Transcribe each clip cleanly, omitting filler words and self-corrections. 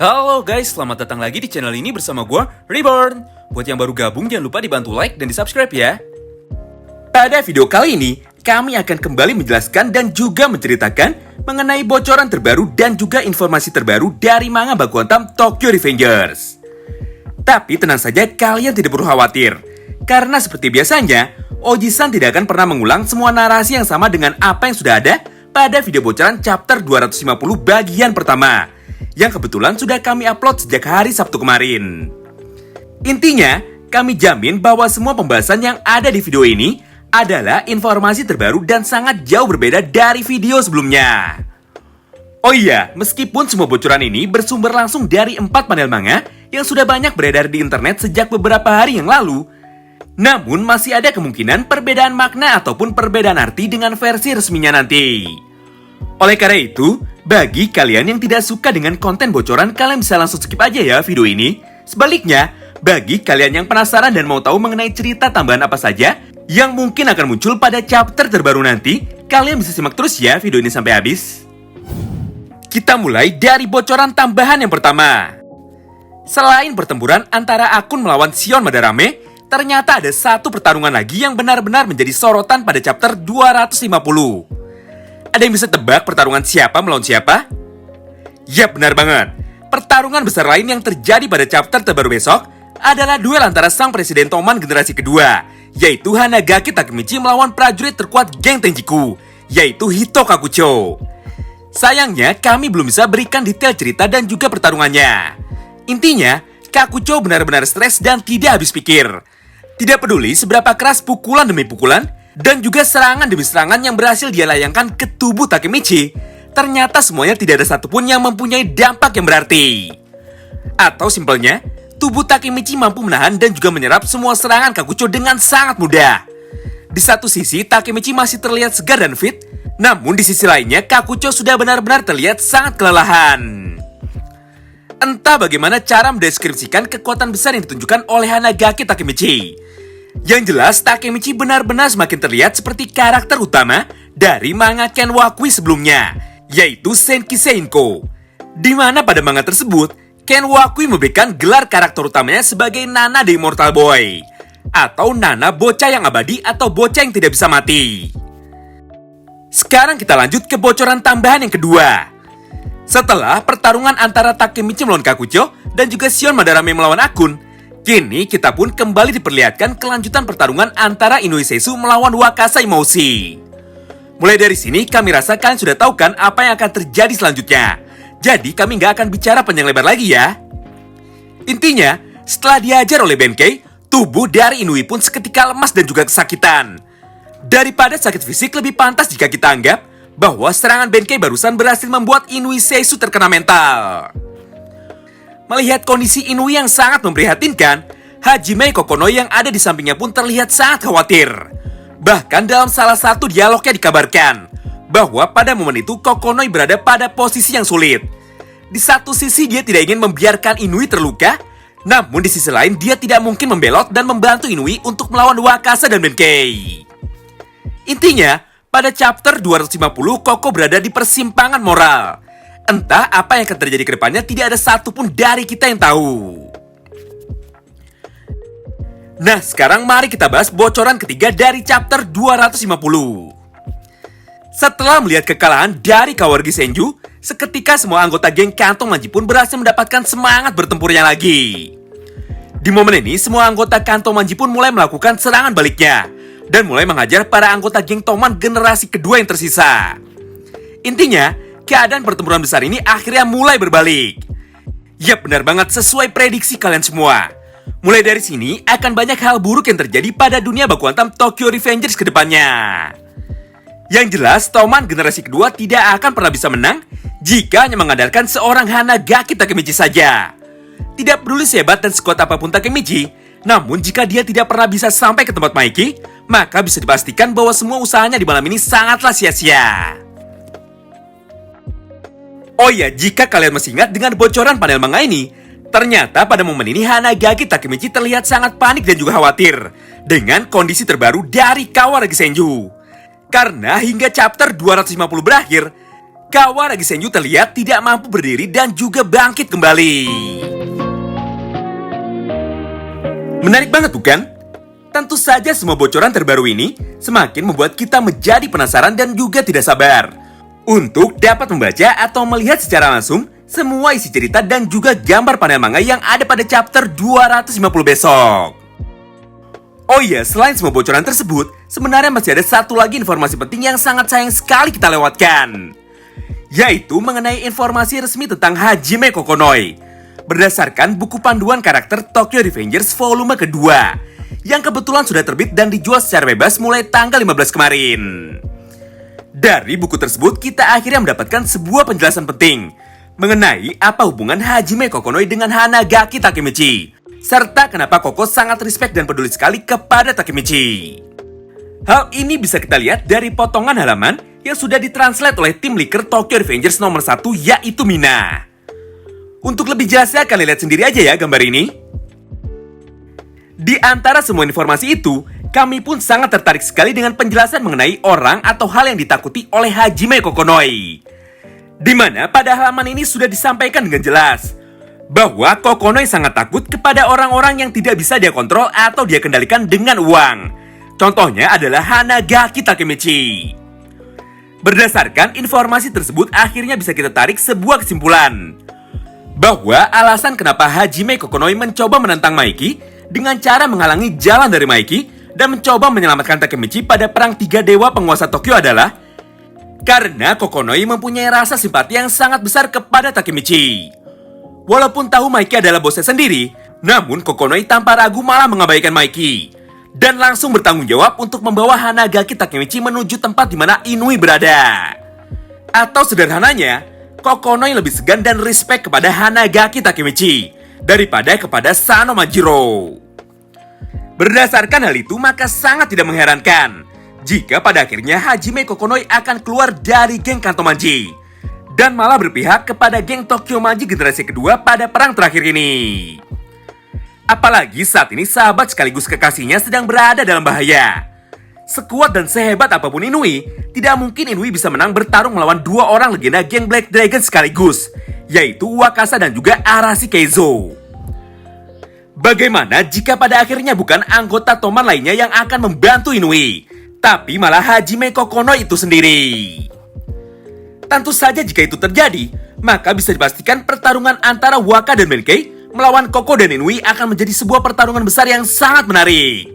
Halo guys, selamat datang lagi di channel ini bersama gue, Reborn. Buat yang baru gabung, jangan lupa dibantu like dan di subscribe ya. Pada video kali ini, kami akan kembali menjelaskan dan juga menceritakan mengenai bocoran terbaru dan juga informasi terbaru dari manga Baku Hantam Tokyo Revengers. Tapi tenang saja, kalian tidak perlu khawatir. Karena seperti biasanya, Oji-san tidak akan pernah mengulang semua narasi yang sama dengan apa yang sudah ada pada video bocoran chapter 250 bagian pertama, yang kebetulan sudah kami upload sejak hari Sabtu kemarin. Intinya, kami jamin bahwa semua pembahasan yang ada di video ini adalah informasi terbaru dan sangat jauh berbeda dari video sebelumnya. Oh iya, meskipun semua bocoran ini bersumber langsung dari 4 panel manga yang sudah banyak beredar di internet sejak beberapa hari yang lalu, namun masih ada kemungkinan perbedaan makna ataupun perbedaan arti dengan versi resminya nanti. Oleh karena itu, bagi kalian yang tidak suka dengan konten bocoran, kalian bisa langsung skip aja ya video ini. Sebaliknya, bagi kalian yang penasaran dan mau tahu mengenai cerita tambahan apa saja yang mungkin akan muncul pada chapter terbaru nanti, kalian bisa simak terus ya video ini sampai habis. Kita mulai dari bocoran tambahan yang pertama. Selain pertempuran antara Akun melawan Shion Madarame, ternyata ada satu pertarungan lagi yang benar-benar menjadi sorotan pada chapter 250. Ada yang bisa tebak pertarungan siapa melawan siapa? Yap, benar banget. Pertarungan besar lain yang terjadi pada chapter terbaru besok adalah duel antara sang presiden Toman generasi kedua, yaitu Hanagaki Takemichi melawan prajurit terkuat geng Tenjiku, yaitu Hito Kakucho. Sayangnya, kami belum bisa berikan detail cerita dan juga pertarungannya. Intinya, Kakucho benar-benar stres dan tidak habis pikir. Tidak peduli seberapa keras pukulan demi pukulan, dan juga serangan demi serangan yang berhasil dia layangkan ke tubuh Takemichi, ternyata semuanya tidak ada satupun yang mempunyai dampak yang berarti. Atau simpelnya, tubuh Takemichi mampu menahan dan juga menyerap semua serangan Kakucho dengan sangat mudah. Di satu sisi, Takemichi masih terlihat segar dan fit, namun di sisi lainnya, Kakucho sudah benar-benar terlihat sangat kelelahan. Entah bagaimana cara mendeskripsikan kekuatan besar yang ditunjukkan oleh Hanagaki Takemichi. Yang jelas, Takemichi benar-benar semakin terlihat seperti karakter utama dari manga Ken Wakui sebelumnya, yaitu Senki Seinko. Di mana pada manga tersebut, Ken Wakui memberikan gelar karakter utamanya sebagai Nana the Immortal Boy, atau Nana bocah yang abadi atau bocah yang tidak bisa mati. Sekarang kita lanjut ke bocoran tambahan yang kedua. Setelah pertarungan antara Takemichi melawan Kakucho dan juga Shion Madarame melawan Akun, kini kita pun kembali diperlihatkan kelanjutan pertarungan antara Inoue Seisu melawan Wakasa Imoushi. Mulai dari sini kami rasa kalian sudah tahu kan apa yang akan terjadi selanjutnya. Jadi kami nggak akan bicara panjang lebar lagi ya. Intinya, setelah diajar oleh Benkei, tubuh dari Inoue pun seketika lemas dan juga kesakitan. Daripada sakit fisik, lebih pantas jika kita anggap bahwa serangan Benkei barusan berhasil membuat Inoue Seisu terkena mental. Melihat kondisi Inoue yang sangat memprihatinkan, Hajime Kokonoi yang ada di sampingnya pun terlihat sangat khawatir. Bahkan dalam salah satu dialognya dikabarkan bahwa pada momen itu Kokonoi berada pada posisi yang sulit. Di satu sisi dia tidak ingin membiarkan Inoue terluka, namun di sisi lain dia tidak mungkin membelot dan membantu Inoue untuk melawan Wakasa dan Benkei. Intinya, pada chapter 250 Koko berada di persimpangan moral. Entah apa yang akan terjadi ke depannya, tidak ada satupun dari kita yang tahu. Nah, sekarang mari kita bahas bocoran ketiga dari chapter 250. Setelah melihat kekalahan dari Kawargi Senju, seketika semua anggota geng Kantong Manji pun berhasil mendapatkan semangat bertempurnya lagi. Di momen ini, semua anggota Kantong Manji pun mulai melakukan serangan baliknya dan mulai menghajar para anggota geng Toman generasi kedua yang tersisa. Intinya, keadaan pertempuran besar ini akhirnya mulai berbalik. Yap, benar banget sesuai prediksi kalian semua. Mulai dari sini akan banyak hal buruk yang terjadi pada dunia Baku Hantam Tokyo Revengers ke depannya. Yang jelas, Toman generasi kedua tidak akan pernah bisa menang jika hanya mengandalkan seorang Hanagaki Takemichi saja. Tidak peduli sehebat dan sekuat apapun Takemichi, namun jika dia tidak pernah bisa sampai ke tempat Maiki, maka bisa dipastikan bahwa semua usahanya di malam ini sangatlah sia-sia. Oh ya, jika kalian masih ingat dengan bocoran panel manga ini, ternyata pada momen ini Hanagaki Takemichi terlihat sangat panik dan juga khawatir dengan kondisi terbaru dari Kawaragi Senju. Karena hingga chapter 250 berakhir, Kawaragi Senju terlihat tidak mampu berdiri dan juga bangkit kembali. Menarik banget bukan? Tentu saja semua bocoran terbaru ini semakin membuat kita menjadi penasaran dan juga tidak sabar untuk dapat membaca atau melihat secara langsung semua isi cerita dan juga gambar panel manga yang ada pada chapter 250 besok. Oh iya, selain semua bocoran tersebut, sebenarnya masih ada satu lagi informasi penting yang sangat sayang sekali kita lewatkan, yaitu mengenai informasi resmi tentang Hajime Kokonoi berdasarkan buku panduan karakter Tokyo Revengers volume kedua yang kebetulan sudah terbit dan dijual secara bebas mulai tanggal 15 kemarin. Dari buku tersebut kita akhirnya mendapatkan sebuah penjelasan penting mengenai apa hubungan Hajime Kokonoi dengan Hanagaki Takemichi, serta kenapa Koko sangat respect dan peduli sekali kepada Takemichi. Hal ini bisa kita lihat dari potongan halaman yang sudah ditranslate oleh tim leaker Tokyo Revengers nomor 1, yaitu Mina. Untuk lebih jelasnya kalian lihat sendiri aja ya gambar ini. Di antara semua informasi itu, kami pun sangat tertarik sekali dengan penjelasan mengenai orang atau hal yang ditakuti oleh Hajime Kokonoi, di mana pada halaman ini sudah disampaikan dengan jelas bahwa Kokonoi sangat takut kepada orang-orang yang tidak bisa dia kontrol atau dia kendalikan dengan uang. Contohnya adalah Hanagaki Takemichi. Berdasarkan informasi tersebut, akhirnya bisa kita tarik sebuah kesimpulan bahwa alasan kenapa Hajime Kokonoi mencoba menentang Maiki dengan cara menghalangi jalan dari Maiki dan mencoba menyelamatkan Takemichi pada perang 3 dewa penguasa Tokyo adalah karena Kokonoi mempunyai rasa simpati yang sangat besar kepada Takemichi. Walaupun tahu Maiki adalah bosnya sendiri, namun Kokonoi tanpa ragu malah mengabaikan Maiki dan langsung bertanggung jawab untuk membawa Hanagaki Takemichi menuju tempat di mana Inui berada. Atau sederhananya, Kokonoi lebih segan dan respect kepada Hanagaki Takemichi daripada kepada Sano Majiro. Berdasarkan hal itu, maka sangat tidak mengherankan jika pada akhirnya Hajime Kokonoi akan keluar dari geng Kanto Manji dan malah berpihak kepada geng Tokyo Manji generasi kedua pada perang terakhir ini. Apalagi saat ini sahabat sekaligus kekasihnya sedang berada dalam bahaya. Sekuat dan sehebat apapun Inui, tidak mungkin Inui bisa menang bertarung melawan 2 orang legenda geng Black Dragon sekaligus, yaitu Wakasa dan juga Arashi Keizo. Bagaimana jika pada akhirnya bukan anggota Toman lainnya yang akan membantu Inui, tapi malah Hajime Kokonoi itu sendiri? Tentu saja jika itu terjadi, maka bisa dipastikan pertarungan antara Waka dan Benkei melawan Koko dan Inui akan menjadi sebuah pertarungan besar yang sangat menarik.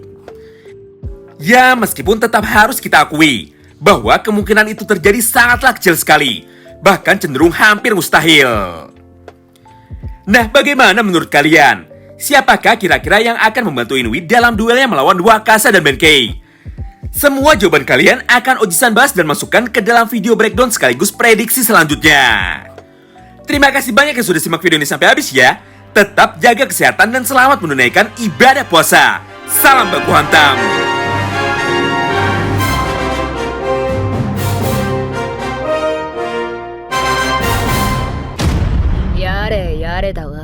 Ya, meskipun tetap harus kita akui bahwa kemungkinan itu terjadi sangatlah kecil sekali, bahkan cenderung hampir mustahil. Nah, bagaimana menurut kalian? Siapakah kira-kira yang akan membantu Inui dalam duelnya melawan Wakasa dan Benkei? Semua jawaban kalian akan Oji-san bahas dan masukkan ke dalam video breakdown sekaligus prediksi selanjutnya. Terima kasih banyak yang sudah simak video ini sampai habis ya. Tetap jaga kesehatan dan selamat menunaikan ibadah puasa. Salam baku hantam. やれやれだわ。